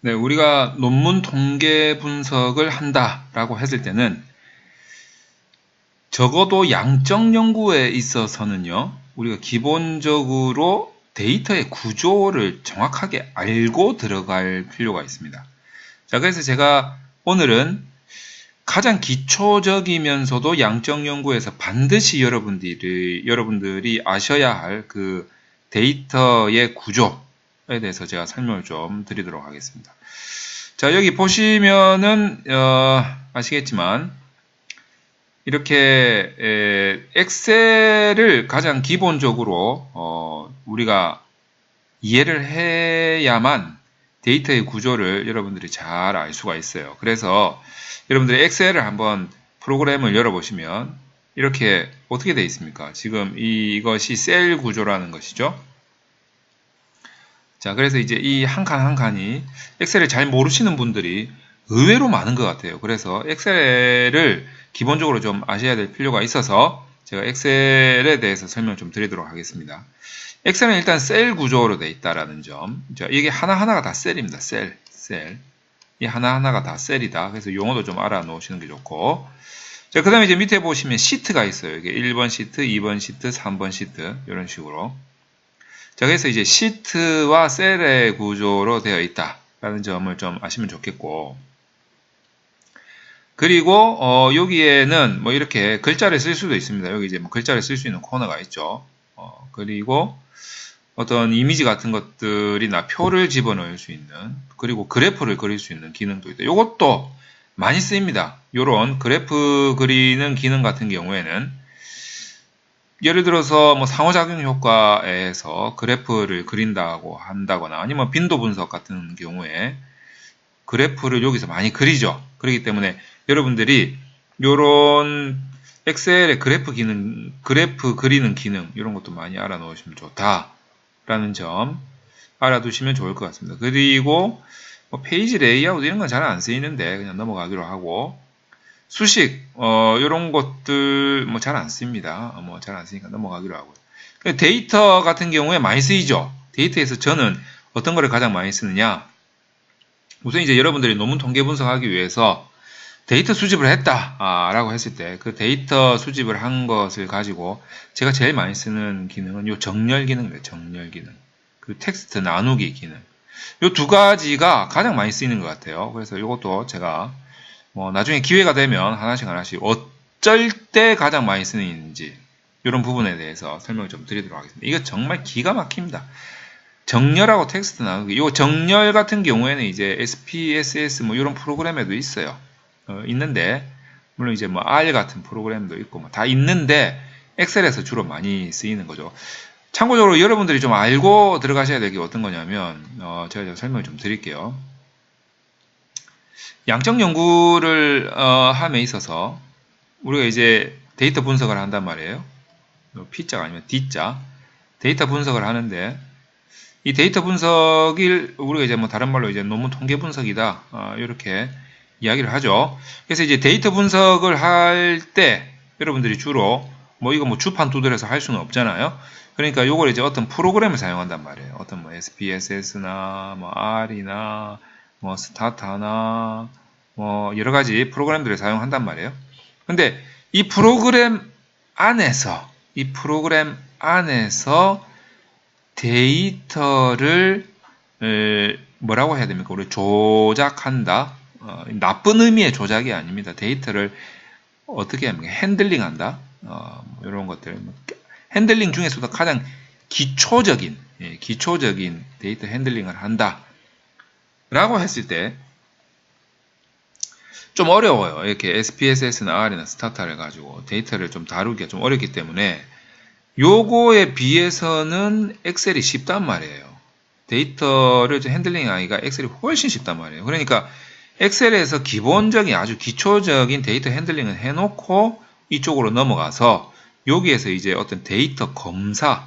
네, 우리가 논문 통계 분석을 한다라고 했을 때는 적어도 양적 연구에 있어서는요, 우리가 기본적으로 데이터의 구조를 정확하게 알고 들어갈 필요가 있습니다. 자, 그래서 제가 오늘은 가장 기초적이면서도 양적 연구에서 반드시 여러분들이 아셔야 할 그 데이터의 구조에 대해서 제가 설명을 좀 드리도록 하겠습니다. 자, 여기 보시면은 아시겠지만 이렇게 엑셀을 가장 기본적으로 우리가 이해를 해야만 데이터의 구조를 여러분들이 잘 알 수가 있어요. 그래서 여러분들이 엑셀을 한번 프로그램을 열어보시면 이렇게 어떻게 되어 있습니까? 지금 이것이 셀 구조라는 것이죠. 자, 그래서 이제 이 한 칸 한 칸이 엑셀을 잘 모르시는 분들이 의외로 많은 것 같아요. 그래서 엑셀을 기본적으로 좀 아셔야 될 필요가 있어서 제가 엑셀에 대해서 설명 좀 드리도록 하겠습니다. 엑셀은 일단 셀 구조로 되어 있다라는 점. 자, 이게 하나하나가 다 셀입니다. 셀. 이 하나하나가 다 셀이다. 그래서 용어도 좀 알아 놓으시는 게 좋고. 자, 그 다음에 이제 밑에 보시면 시트가 있어요. 이게 1번 시트, 2번 시트, 3번 시트. 이런 식으로. 자, 그래서 이제 시트와 셀의 구조로 되어 있다라는 점을 좀 아시면 좋겠고. 그리고, 여기에는 뭐 이렇게 글자를 쓸 수도 있습니다. 여기 이제 뭐 글자를 쓸 수 있는 코너가 있죠. 그리고 어떤 이미지 같은 것들이나 표를 집어넣을 수 있는, 그리고 그래프를 그릴 수 있는 기능도 있다. 이것도 많이 쓰입니다. 요런 그래프 그리는 기능 같은 경우에는 예를 들어서 뭐 상호작용 효과에서 그래프를 그린다고 한다거나 아니면 빈도 분석 같은 경우에 그래프를 여기서 많이 그리죠. 그렇기 때문에 여러분들이 요런 엑셀의 그래프 그리는 기능 이런 것도 많이 알아 놓으시면 좋다라는 점 알아두시면 좋을 것 같습니다. 그리고 뭐 페이지 레이아웃 이런 건 잘 안 쓰이는데 그냥 넘어가기로 하고 수식 이런 것들 뭐 잘 안 씁니다. 뭐 잘 안 쓰니까 넘어가기로 하고요. 데이터 같은 경우에 많이 쓰이죠. 데이터에서 저는 어떤 거를 가장 많이 쓰느냐? 우선 이제 여러분들이 논문 통계 분석하기 위해서 데이터 수집을 했다라고 했을 때 그 데이터 수집을 한 것을 가지고 제가 제일 많이 쓰는 기능은 요 정렬 기능입니다. 정렬 기능. 그 텍스트 나누기 기능. 요 두 가지가 가장 많이 쓰이는 것 같아요. 그래서 이것도 제가 뭐 나중에 기회가 되면 하나씩 어쩔 때 가장 많이 쓰이는지 이런 부분에 대해서 설명을 좀 드리도록 하겠습니다. 이거 정말 기가 막힙니다. 정렬하고 텍스트 나누기. 이 정렬 같은 경우에는 이제 SPSS 뭐 이런 프로그램에도 있어요. 있는데 물론 이제 뭐 R 같은 프로그램도 있고 뭐 다 있는데 엑셀에서 주로 많이 쓰이는 거죠. 참고적으로 여러분들이 좀 알고 들어가셔야 될 게 어떤 거냐면 제가 설명을 좀 드릴게요. 양적 연구를 함에 있어서 우리가 이제 데이터 분석을 한단 말이에요. P자가 아니면 D자 데이터 분석을 하는데 이 데이터 분석을 우리가 이제 뭐 다른 말로 이제 논문 통계 분석이다 이렇게 이야기를 하죠. 그래서 이제 데이터 분석을 할 때 여러분들이 주로 뭐 이거 뭐 주판 두드려서 할 수는 없잖아요. 그러니까 요걸 이제 어떤 프로그램을 사용한단 말이에요. 어떤 뭐 SPSS나 뭐 R이나 뭐 스타타나 뭐 여러 가지 프로그램들을 사용한단 말이에요. 근데 이 프로그램 안에서 데이터를 뭐라고 해야 됩니까? 우리 조작한다. 나쁜 의미의 조작이 아닙니다. 데이터를 어떻게 합니까? 핸들링한다. 이런 것들. 핸들링 중에서도 가장 기초적인 데이터 핸들링을 한다. 라고 했을 때 좀 어려워요. 이렇게 SPSS나 R이나 스타타를 가지고 데이터를 좀 다루기가 좀 어렵기 때문에 요거에 비해서는 엑셀이 쉽단 말이에요. 데이터를 핸들링하기가 엑셀이 훨씬 쉽단 말이에요. 그러니까 엑셀에서 기본적인 아주 기초적인 데이터 핸들링을 해놓고 이쪽으로 넘어가서 여기에서 이제 어떤 데이터 검사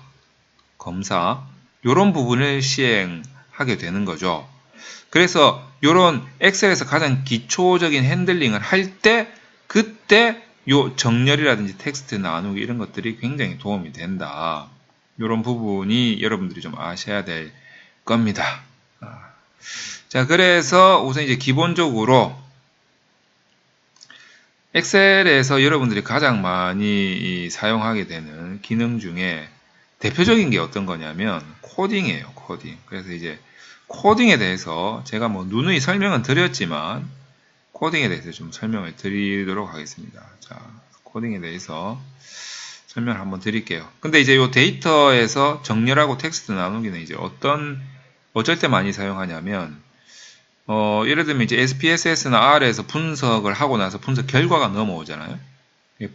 이런 부분을 시행하게 되는 거죠. 그래서 이런 엑셀에서 가장 기초적인 핸들링을 할 때 그때 요 정렬이라든지 텍스트 나누기 이런 것들이 굉장히 도움이 된다. 이런 부분이 여러분들이 좀 아셔야 될 겁니다. 자, 그래서 우선 이제 기본적으로 엑셀에서 여러분들이 가장 많이 사용하게 되는 기능 중에 대표적인 게 어떤 거냐면 코딩이에요. 코딩. 그래서 이제 코딩에 대해서 제가 뭐 누누이 설명은 드렸지만 코딩에 대해서 좀 설명을 드리도록 하겠습니다. 자, 코딩에 대해서 설명을 한번 드릴게요. 근데 이제 이 데이터에서 정렬하고 텍스트 나누기는 이제 어쩔 때 많이 사용하냐면 예를 들면 이제 SPSS나 R에서 분석을 하고 나서 분석 결과가 넘어오잖아요.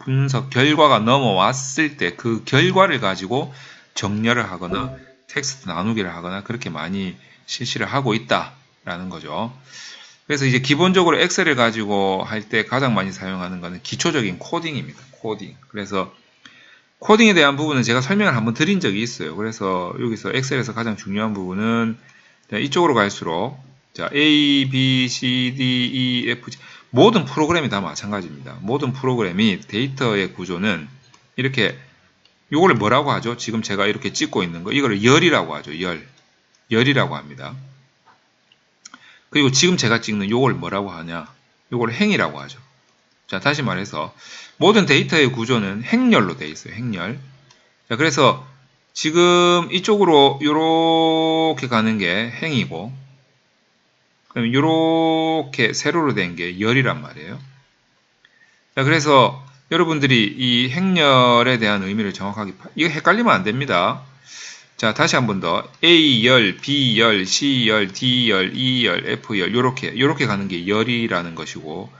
분석 결과가 넘어왔을 때 그 결과를 가지고 정렬을 하거나 텍스트 나누기를 하거나 그렇게 많이 실시를 하고 있다라는 거죠. 그래서 이제 기본적으로 엑셀을 가지고 할 때 가장 많이 사용하는 것은 기초적인 코딩입니다. 코딩. 그래서 코딩에 대한 부분은 제가 설명을 한번 드린 적이 있어요. 그래서 여기서 엑셀에서 가장 중요한 부분은 이쪽으로 갈수록 자, A, B, C, D, E, F, G 모든 프로그램이 다 마찬가지입니다. 모든 프로그램이 데이터의 구조는 이렇게 이걸 뭐라고 하죠? 지금 제가 이렇게 찍고 있는 거 이거를 열이라고 하죠. 열이라고 합니다. 그리고 지금 제가 찍는 이걸 뭐라고 하냐? 이걸 행이라고 하죠. 자, 다시 말해서 모든 데이터의 구조는 행렬로 되어 있어요. 행렬. 자, 그래서 지금 이쪽으로 이렇게 가는 게 행이고 그럼 이렇게 세로로 된 게 열이란 말이에요. 자, 그래서 여러분들이 이 행렬에 대한 의미를 정확하게 이거 헷갈리면 안 됩니다. 자, 다시 한 번 더 A열, B열, C열, D열, E열, F열 요렇게 가는 게 열이라는 것이고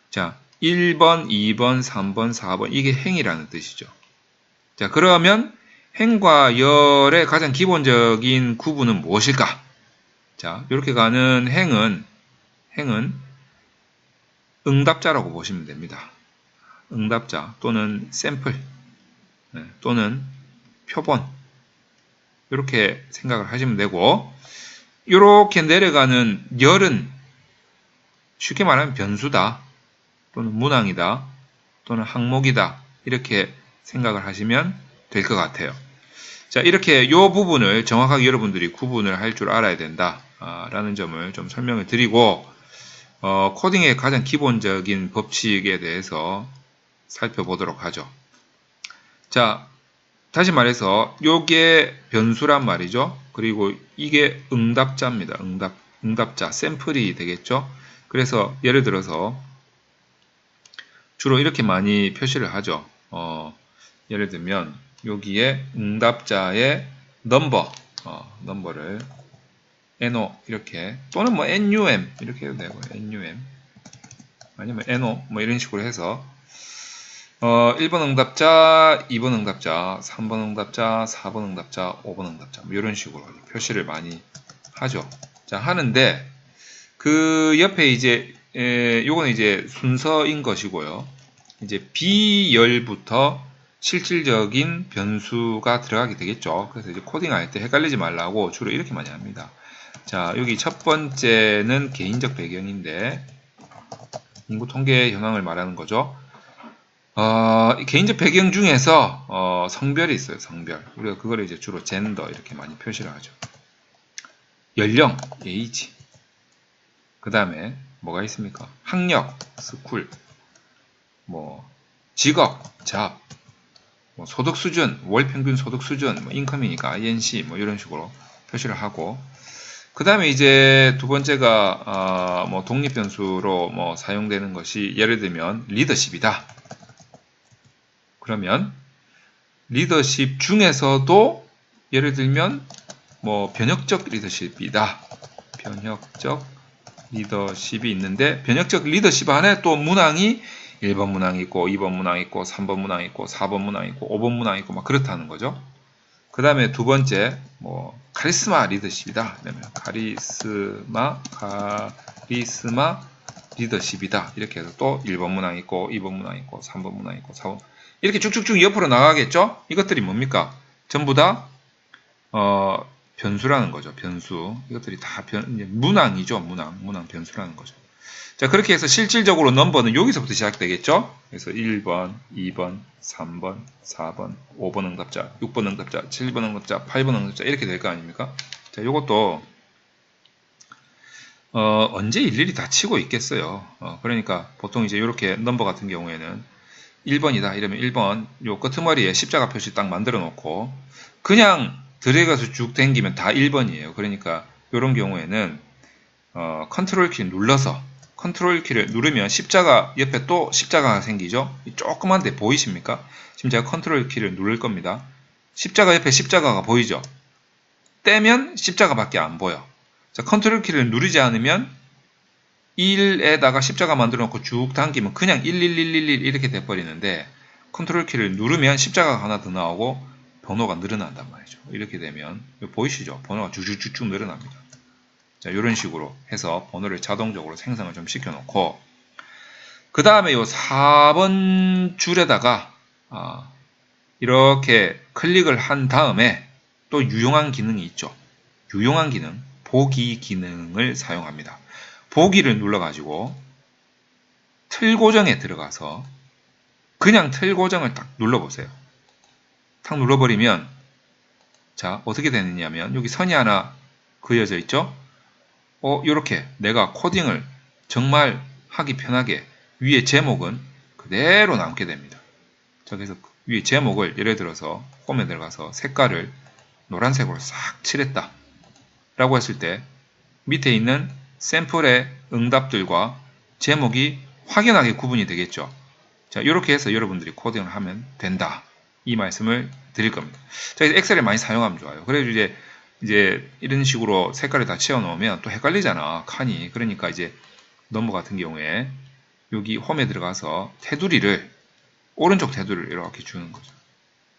자, 1번, 2번, 3번, 4번 이게 행이라는 뜻이죠. 자, 그러면 행과 열의 가장 기본적인 구분은 무엇일까? 자, 이렇게 가는 행은 응답자라고 보시면 됩니다. 응답자 또는 샘플 또는 표본 이렇게 생각을 하시면 되고 이렇게 내려가는 열은 쉽게 말하면 변수다 또는 문항이다 또는 항목이다 이렇게 생각을 하시면 될 것 같아요. 자, 이렇게 이 부분을 정확하게 여러분들이 구분을 할 줄 알아야 된다 라는 점을 좀 설명을 드리고 코딩의 가장 기본적인 법칙에 대해서 살펴보도록 하죠. 자, 다시 말해서 요게 변수란 말이죠. 그리고 이게 응답자입니다. 응답자, 샘플이 되겠죠. 그래서 예를 들어서 주로 이렇게 많이 표시를 하죠. 예를 들면 여기에 응답자의 넘버를 NO 이렇게 또는 뭐 NUM 이렇게 해도 되고 NUM 아니면 NO 뭐 이런 식으로 해서 1번 응답자, 2번 응답자, 3번 응답자, 4번 응답자, 5번 응답자 뭐 이런 식으로 표시를 많이 하죠. 자, 하는데 그 옆에 이제 요거는 이제 순서인 것이고요. 이제 B열부터 실질적인 변수가 들어가게 되겠죠. 그래서 이제 코딩할 때 헷갈리지 말라고 주로 이렇게 많이 합니다. 자, 여기 첫 번째는 개인적 배경인데 인구 통계 현황을 말하는 거죠. 개인적 배경 중에서 성별이 있어요. 성별. 우리가 그걸 이제 주로 젠더 이렇게 많이 표시를 하죠. 연령, 에이지. 그 다음에 뭐가 있습니까? 학력, 스쿨. 뭐 직업, 잡. 뭐 소득 수준, 월 평균 소득 수준, 뭐 인컴이니까 INC 뭐 이런 식으로 표시를 하고 그 다음에 이제 두 번째가 뭐 독립 변수로 뭐 사용되는 것이 예를 들면 리더십이다. 그러면 리더십 중에서도 예를 들면 뭐 변혁적 리더십이다. 변혁적 리더십이 있는데 변혁적 리더십 안에 또 문항이 1번 문항이 있고 2번 문항이 있고 3번 문항이 있고 4번 문항이 있고 5번 문항이 있고 막 그렇다는 거죠. 그 다음에 두 번째 뭐 카리스마 리더십이다. 그러면 카리스마 리더십이다. 이렇게 해서 또 1번 문항이 있고 2번 문항이 있고 3번 문항이 있고 4번 이렇게 쭉쭉쭉 옆으로 나가겠죠. 이것들이 뭡니까? 전부 다 변수라는 거죠. 변수. 이것들이 다 문항이죠. 문항 변수라는 거죠. 자, 그렇게 해서 실질적으로 넘버는 여기서부터 시작되겠죠. 그래서 1번, 2번, 3번, 4번, 5번 응답자, 6번 응답자, 7번 응답자, 8번 응답자 이렇게 될 거 아닙니까? 자, 요것도 언제 일일이 다 치고 있겠어요. 그러니까 보통 이제 이렇게 넘버 같은 경우에는 1번이다 이러면 1번 요 끄트머리에 십자가 표시 딱 만들어 놓고 그냥 드래그해서 쭉 당기면 다 1번이에요. 그러니까 이런 경우에는 컨트롤 키 눌러서 컨트롤 키를 누르면 십자가 옆에 또 십자가가 생기죠. 조그만데 보이십니까? 지금 제가 컨트롤 키를 누를 겁니다. 십자가 옆에 십자가가 보이죠? 떼면 십자가밖에 안 보여. 자, 컨트롤 키를 누르지 않으면 1에다가 십자가 만들어 놓고 쭉 당기면 그냥 11111 이렇게 돼버리는데 컨트롤 키를 누르면 십자가가 하나 더 나오고 번호가 늘어난단 말이죠. 이렇게 되면 보이시죠? 번호가 쭉쭉쭉 늘어납니다. 자, 이런 식으로 해서 번호를 자동적으로 생성을 좀 시켜놓고 그 다음에 요 4번 줄에다가 이렇게 클릭을 한 다음에 또 유용한 기능이 있죠. 유용한 기능, 보기 기능을 사용합니다. 보기를 눌러가지고 틀 고정에 들어가서 그냥 틀 고정을 딱 눌러보세요. 탁 눌러버리면 자 어떻게 되느냐면 여기 선이 하나 그려져 있죠. 이렇게 내가 코딩을 정말 하기 편하게 위에 제목은 그대로 남게 됩니다. 자, 그래서 위에 제목을 예를 들어서 홈에 들어가서 색깔을 노란색으로 싹 칠했다 라고 했을 때 밑에 있는 샘플의 응답들과 제목이 확연하게 구분이 되겠죠. 자, 이렇게 해서 여러분들이 코딩을 하면 된다. 이 말씀을 드릴 겁니다. 자, 엑셀을 많이 사용하면 좋아요. 그래서 이제 이런 식으로 색깔을 다 채워 놓으면 또 헷갈리잖아. 칸이. 그러니까 이제 넘버 같은 경우에 여기 홈에 들어가서 테두리를 오른쪽 테두리를 이렇게 주는 거죠.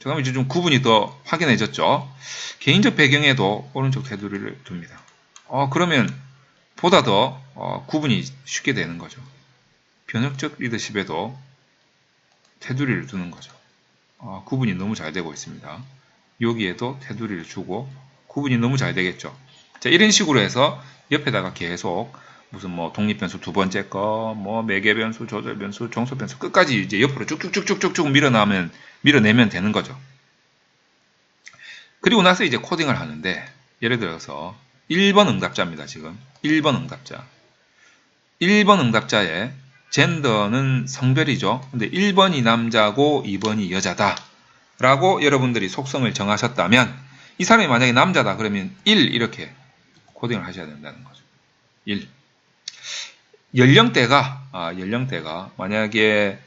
자, 그럼 이제 좀 구분이 더 확연해졌죠. 개인적 배경에도 오른쪽 테두리를 둡니다. 그러면 보다 더 구분이 쉽게 되는 거죠. 변혁적 리더십에도 테두리를 두는 거죠. 구분이 너무 잘 되고 있습니다. 여기에도 테두리를 주고 구분이 너무 잘 되겠죠. 자, 이런 식으로 해서 옆에다가 계속 무슨 뭐 독립변수 두 번째 거, 뭐 매개변수, 조절변수, 종소변수 끝까지 이제 옆으로 쭉쭉쭉쭉쭉 밀어내면 되는 거죠. 그리고 나서 이제 코딩을 하는데 예를 들어서 1번 응답자입니다. 지금 1번 응답자. 1번 응답자의 젠더는 성별이죠. 근데 1번이 남자고 2번이 여자다 라고 여러분들이 속성을 정하셨다면 이 사람이 만약에 남자다 그러면 1 이렇게 코딩을 하셔야 된다는 거죠. 1. 연령대가 만약에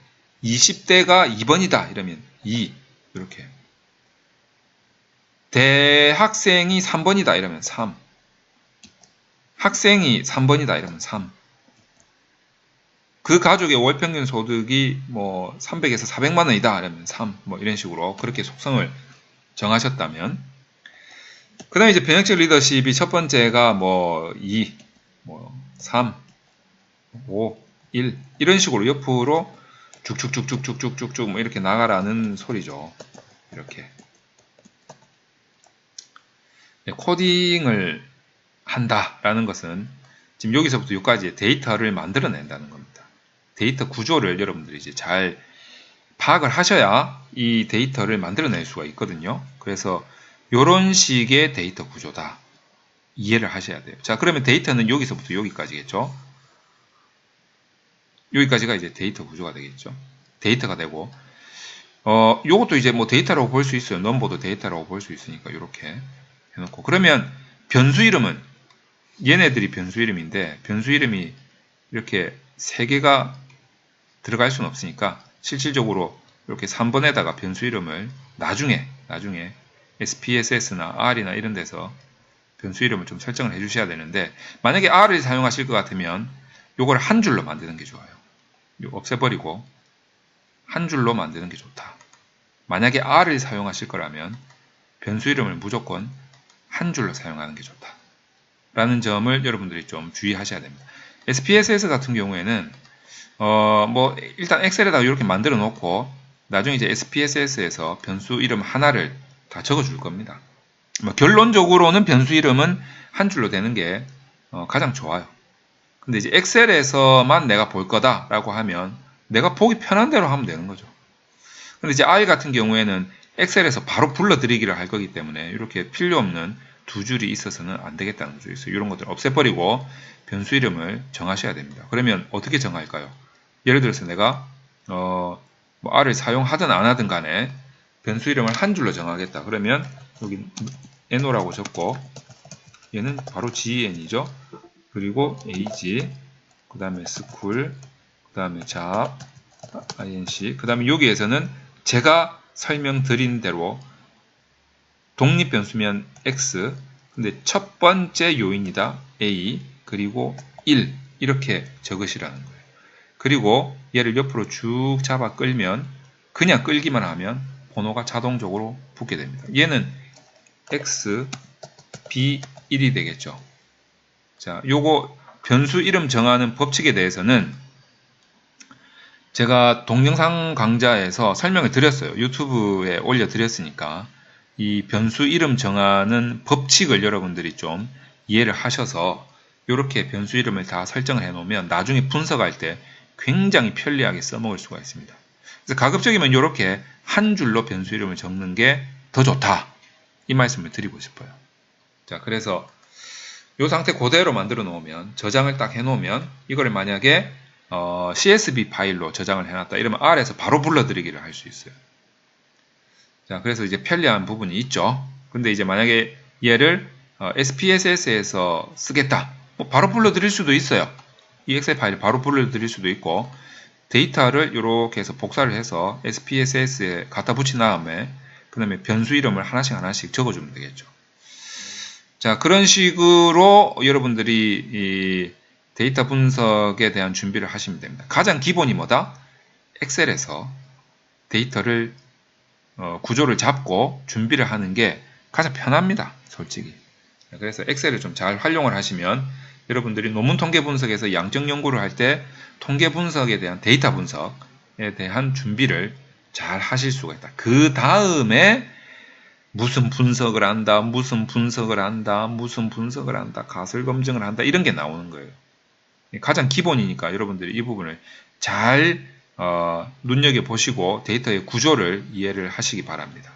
20대가 2번이다 이러면 2 이렇게. 대학생이 3번이다 이러면 3. 학생이 3번이다 이러면 3. 그 가족의 월 평균 소득이 뭐 300에서 400만 원이다 이러면 3. 뭐 이런 식으로 그렇게 속성을 정하셨다면 그 다음에 이제 변혁적 리더십이 첫 번째가 뭐 2, 뭐 3, 5, 1 이런 식으로 옆으로 쭉쭉쭉쭉쭉쭉쭉 뭐 이렇게 나가라는 소리죠. 이렇게 코딩을 한다라는 것은 지금 여기서부터 여기까지 데이터를 만들어낸다는 겁니다. 데이터 구조를 여러분들이 이제 잘 파악을 하셔야 이 데이터를 만들어낼 수가 있거든요. 그래서 이런 식의 데이터 구조다. 이해를 하셔야 돼요. 자, 그러면 데이터는 여기서부터 여기까지겠죠. 여기까지가 이제 데이터 구조가 되겠죠. 데이터가 되고, 요것도 이제 뭐 데이터라고 볼 수 있어요. 넘버도 데이터라고 볼 수 있으니까 이렇게 해놓고. 그러면 변수 이름은 얘네들이 변수 이름인데 변수 이름이 이렇게 3개가 들어갈 수는 없으니까 실질적으로 이렇게 3번에다가 변수 이름을 나중에 SPSS나 R이나 이런 데서 변수 이름을 좀 설정을 해 주셔야 되는데 만약에 R을 사용하실 것 같으면 요걸 한 줄로 만드는 게 좋아요. 이거 없애버리고 한 줄로 만드는 게 좋다. 만약에 R을 사용하실 거라면 변수 이름을 무조건 한 줄로 사용하는 게 좋다. 라는 점을 여러분들이 좀 주의하셔야 됩니다. SPSS 같은 경우에는 뭐 일단 엑셀에다가 이렇게 만들어 놓고 나중에 이제 SPSS에서 변수 이름 하나를 다 적어 줄 겁니다. 뭐 결론적으로는 변수 이름은 한 줄로 되는 게 가장 좋아요. 근데 이제 엑셀에서만 내가 볼 거다라고 하면 내가 보기 편한 대로 하면 되는 거죠. 근데 이제 R 같은 경우에는 엑셀에서 바로 불러들이기를 할 거기 때문에 이렇게 필요 없는 두 줄이 있어서는 안 되겠다는 거죠. 그래서 이런 것들 없애버리고 변수 이름을 정하셔야 됩니다. 그러면 어떻게 정할까요? 예를 들어서 내가 뭐 R을 사용하든 안 하든 간에 변수 이름을 한 줄로 정하겠다. 그러면 여기 NO라고 적고 얘는 바로 GN이죠. 그리고 AG, 그 다음에 school, 그 다음에 job, INC, 그 다음에 여기에서는 제가 설명드린 대로 독립 변수면 X, 근데 첫 번째 요인이다 A, 그리고 1 이렇게 적으시라는 거예요. 그리고 얘를 옆으로 쭉 잡아 끌면 그냥 끌기만 하면 번호가 자동적으로 붙게 됩니다. 얘는 X, B1이 되겠죠. 자, 요거 변수 이름 정하는 법칙에 대해서는 제가 동영상 강좌에서 설명을 드렸어요. 유튜브에 올려드렸으니까 이 변수 이름 정하는 법칙을 여러분들이 좀 이해를 하셔서 이렇게 변수 이름을 다 설정을 해 놓으면 나중에 분석할 때 굉장히 편리하게 써먹을 수가 있습니다. 그래서 가급적이면 이렇게 한 줄로 변수 이름을 적는 게 더 좋다. 이 말씀을 드리고 싶어요. 자, 그래서 이 상태 그대로 만들어 놓으면 저장을 딱 해 놓으면 이거를 만약에 CSV 파일로 저장을 해놨다 이러면 R에서 바로 불러들이기를 할 수 있어요. 자, 그래서 이제 편리한 부분이 있죠. 근데 이제 만약에 얘를 SPSS에서 쓰겠다. 뭐 바로 불러드릴 수도 있어요. 이 엑셀 파일을 바로 불러드릴 수도 있고 데이터를 이렇게 해서 복사를 해서 SPSS에 갖다 붙인 다음에 그 다음에 변수 이름을 하나씩 적어주면 되겠죠. 자, 그런 식으로 여러분들이 이 데이터 분석에 대한 준비를 하시면 됩니다. 가장 기본이 뭐다? 엑셀에서 데이터를 구조를 잡고 준비를 하는 게 가장 편합니다. 솔직히. 그래서 엑셀을 좀 잘 활용을 하시면 여러분들이 논문 통계 분석에서 양적 연구를 할 때 통계 분석에 대한 데이터 분석에 대한 준비를 잘 하실 수가 있다. 그 다음에 무슨 분석을 한다, 무슨 분석을 한다, 무슨 분석을 한다, 가설 검증을 한다 이런 게 나오는 거예요. 가장 기본이니까 여러분들이 이 부분을 잘 눈여겨보시고 데이터의 구조를 이해를 하시기 바랍니다.